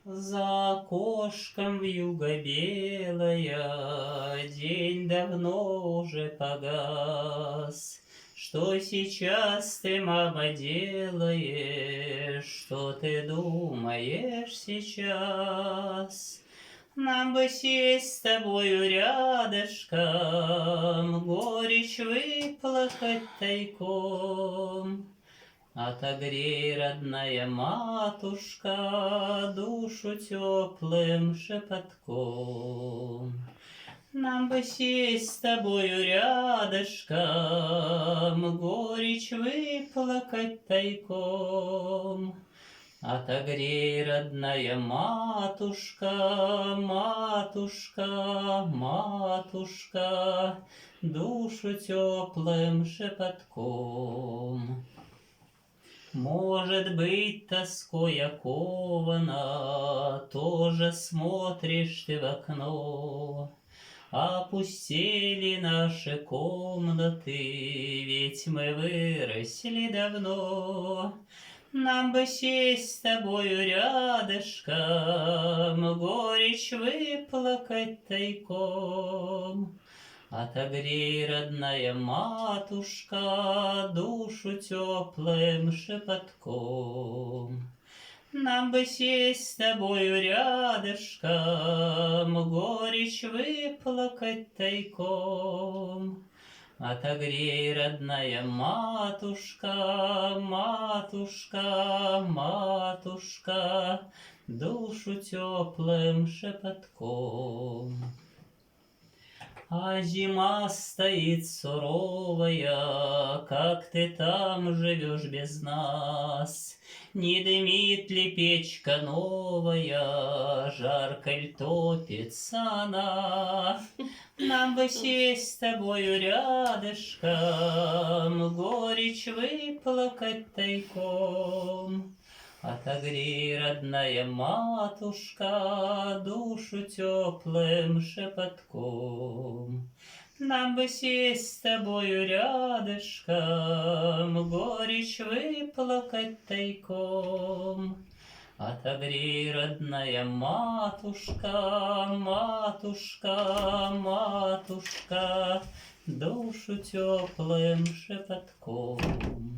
За окошком вьюга белая, день давно уже погас. Что сейчас ты, мама, делаешь? Что ты думаешь сейчас? Нам бы сесть с тобою рядышком, горечь выплакать тайком. Отогрей, родная матушка, душу теплым шепотком. Нам бы сесть с тобою рядышком, горечь выплакать тайком. Отогрей, родная матушка, матушка, матушка, душу теплым шепотком. Может быть, тоской окована, тоже смотришь ты в окно. Опустели наши комнаты, ведь мы выросли давно. Нам бы сесть с тобою рядышком, горечь выплакать тайком. Отогрей, родная матушка, душу теплым шепотком. Нам бы сесть с тобою рядышком, горечь выплакать тайком. Отогрей, родная матушка, матушка, матушка, душу теплым шепотком. А зима стоит суровая, как ты там живешь без нас? Не дымит ли печка новая, жарко ль топится она? Нам бы сесть с тобою рядышком, горечь выплакать тайком. Отогрей, родная матушка, душу теплым шепотком. Нам бы сесть с тобою рядышком, горечь выплакать тайком. Отогрей, родная матушка, матушка, матушка, душу теплым шепотком.